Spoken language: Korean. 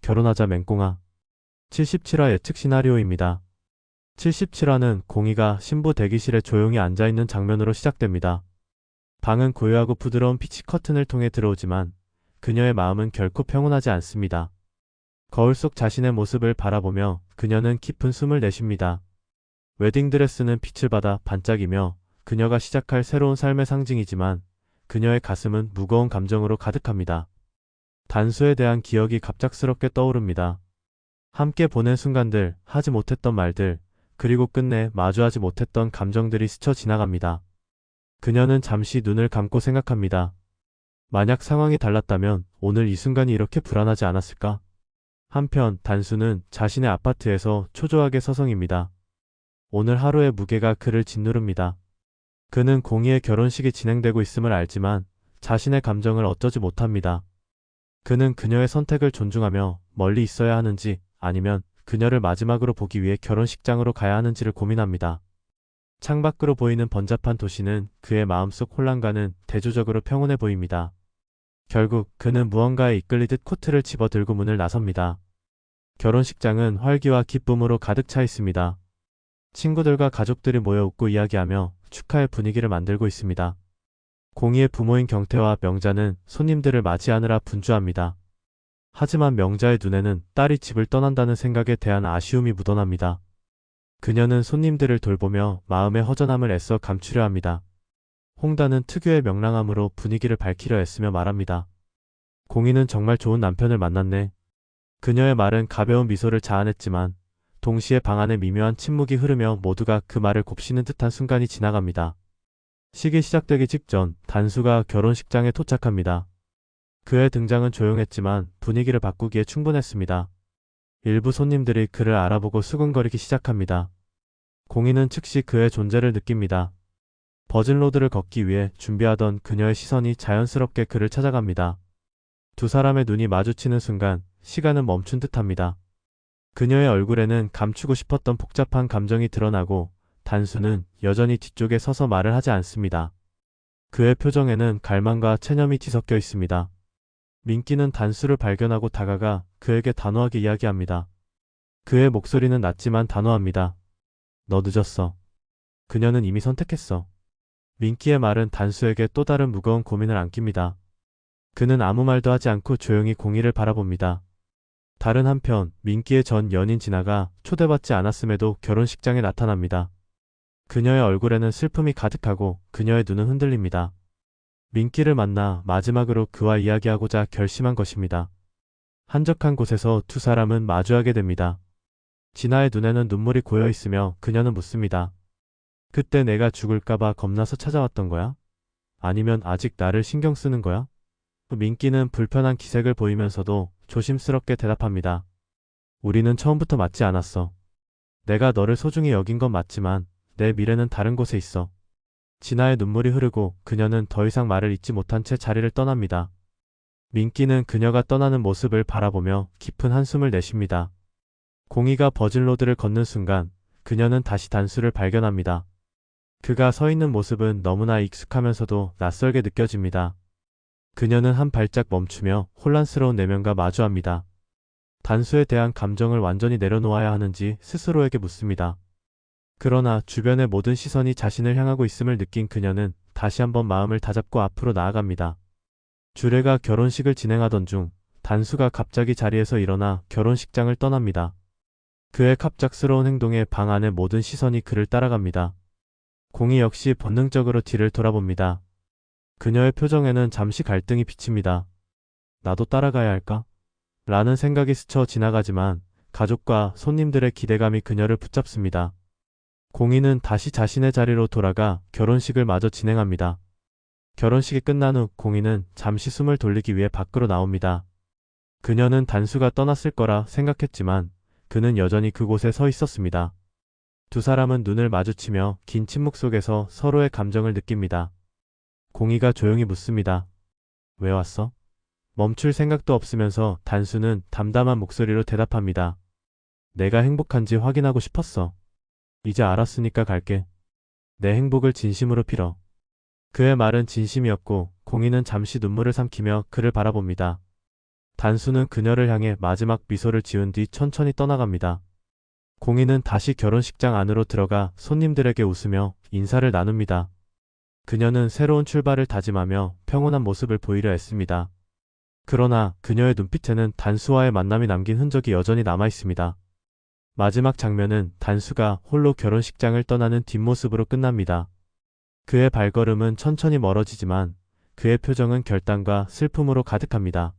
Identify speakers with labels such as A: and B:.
A: 결혼하자 맹꽁아. 77화 예측 시나리오입니다. 77화는 공이가 신부 대기실에 조용히 앉아있는 장면으로 시작됩니다. 방은 고요하고 부드러운 피치 커튼을 통해 들어오지만 그녀의 마음은 결코 평온하지 않습니다. 거울 속 자신의 모습을 바라보며 그녀는 깊은 숨을 내쉽니다. 웨딩드레스는 빛을 받아 반짝이며 그녀가 시작할 새로운 삶의 상징이지만 그녀의 가슴은 무거운 감정으로 가득합니다. 단수에 대한 기억이 갑작스럽게 떠오릅니다. 함께 보낸 순간들, 하지 못했던 말들, 그리고 끝내 마주하지 못했던 감정들이 스쳐 지나갑니다. 그녀는 잠시 눈을 감고 생각합니다. 만약 상황이 달랐다면 오늘 이 순간이 이렇게 불안하지 않았을까? 한편 단수는 자신의 아파트에서 초조하게 서성입니다. 오늘 하루의 무게가 그를 짓누릅니다. 그는 공이의 결혼식이 진행되고 있음을 알지만 자신의 감정을 어쩌지 못합니다. 그는 그녀의 선택을 존중하며 멀리 있어야 하는지 아니면 그녀를 마지막으로 보기 위해 결혼식장으로 가야 하는지를 고민합니다. 창밖으로 보이는 번잡한 도시는 그의 마음속 혼란과는 대조적으로 평온해 보입니다. 결국 그는 무언가에 이끌리듯 코트를 집어들고 문을 나섭니다. 결혼식장은 활기와 기쁨으로 가득 차 있습니다. 친구들과 가족들이 모여 웃고 이야기하며 축하의 분위기를 만들고 있습니다. 공이의 부모인 경태와 명자는 손님들을 맞이하느라 분주합니다. 하지만 명자의 눈에는 딸이 집을 떠난다는 생각에 대한 아쉬움이 묻어납니다. 그녀는 손님들을 돌보며 마음의 허전함을 애써 감추려 합니다. 홍다는 특유의 명랑함으로 분위기를 밝히려 애쓰며 말합니다. 공이는 정말 좋은 남편을 만났네. 그녀의 말은 가벼운 미소를 자아냈지만 동시에 방 안에 미묘한 침묵이 흐르며 모두가 그 말을 곱씹는 듯한 순간이 지나갑니다. 식이 시작되기 직전 단수가 결혼식장에 도착합니다. 그의 등장은 조용했지만 분위기를 바꾸기에 충분했습니다. 일부 손님들이 그를 알아보고 수근거리기 시작합니다. 공이는 즉시 그의 존재를 느낍니다. 버진로드를 걷기 위해 준비하던 그녀의 시선이 자연스럽게 그를 찾아갑니다. 두 사람의 눈이 마주치는 순간 시간은 멈춘 듯합니다. 그녀의 얼굴에는 감추고 싶었던 복잡한 감정이 드러나고 단수는 여전히 뒤쪽에 서서 말을 하지 않습니다. 그의 표정에는 갈망과 체념이 뒤섞여 있습니다. 민기는 단수를 발견하고 다가가 그에게 단호하게 이야기합니다. 그의 목소리는 낮지만 단호합니다. 너 늦었어. 그녀는 이미 선택했어. 민기의 말은 단수에게 또 다른 무거운 고민을 안깁니다. 그는 아무 말도 하지 않고 조용히 공이를 바라봅니다. 다른 한편 민기의 전 연인 진아가 초대받지 않았음에도 결혼식장에 나타납니다. 그녀의 얼굴에는 슬픔이 가득하고 그녀의 눈은 흔들립니다. 민기를 만나 마지막으로 그와 이야기하고자 결심한 것입니다. 한적한 곳에서 두 사람은 마주하게 됩니다. 진아의 눈에는 눈물이 고여 있으며 그녀는 묻습니다. 그때 내가 죽을까봐 겁나서 찾아왔던 거야? 아니면 아직 나를 신경 쓰는 거야? 민기는 불편한 기색을 보이면서도 조심스럽게 대답합니다. 우리는 처음부터 맞지 않았어. 내가 너를 소중히 여긴 건 맞지만 내 미래는 다른 곳에 있어. 진아의 눈물이 흐르고 그녀는 더 이상 말을 잇지 못한 채 자리를 떠납니다. 민기는 그녀가 떠나는 모습을 바라보며 깊은 한숨을 내쉽니다. 공이가 버진로드를 걷는 순간 그녀는 다시 단수를 발견합니다. 그가 서 있는 모습은 너무나 익숙하면서도 낯설게 느껴집니다. 그녀는 한 발짝 멈추며 혼란스러운 내면과 마주합니다. 단수에 대한 감정을 완전히 내려놓아야 하는지 스스로에게 묻습니다. 그러나 주변의 모든 시선이 자신을 향하고 있음을 느낀 그녀는 다시 한번 마음을 다잡고 앞으로 나아갑니다. 주례가 결혼식을 진행하던 중 단수가 갑자기 자리에서 일어나 결혼식장을 떠납니다. 그의 갑작스러운 행동에 방 안의 모든 시선이 그를 따라갑니다. 공이 역시 본능적으로 뒤를 돌아봅니다. 그녀의 표정에는 잠시 갈등이 비칩니다. 나도 따라가야 할까? 라는 생각이 스쳐 지나가지만 가족과 손님들의 기대감이 그녀를 붙잡습니다. 공이는 다시 자신의 자리로 돌아가 결혼식을 마저 진행합니다. 결혼식이 끝난 후 공이는 잠시 숨을 돌리기 위해 밖으로 나옵니다. 그녀는 단수가 떠났을 거라 생각했지만 그는 여전히 그곳에 서 있었습니다. 두 사람은 눈을 마주치며 긴 침묵 속에서 서로의 감정을 느낍니다. 공이가 조용히 묻습니다. 왜 왔어? 멈출 생각도 없으면서 단수는 담담한 목소리로 대답합니다. 내가 행복한지 확인하고 싶었어. 이제 알았으니까 갈게. 내 행복을 진심으로 빌어. 그의 말은 진심이었고 공이는 잠시 눈물을 삼키며 그를 바라봅니다. 단수는 그녀를 향해 마지막 미소를 지은 뒤 천천히 떠나갑니다. 공희는 다시 결혼식장 안으로 들어가 손님들에게 웃으며 인사를 나눕니다. 그녀는 새로운 출발을 다짐하며 평온한 모습을 보이려 했습니다. 그러나 그녀의 눈빛에는 단수와의 만남이 남긴 흔적이 여전히 남아 있습니다. 마지막 장면은 단수가 홀로 결혼식장을 떠나는 뒷모습으로 끝납니다. 그의 발걸음은 천천히 멀어지지만 그의 표정은 결단과 슬픔으로 가득합니다.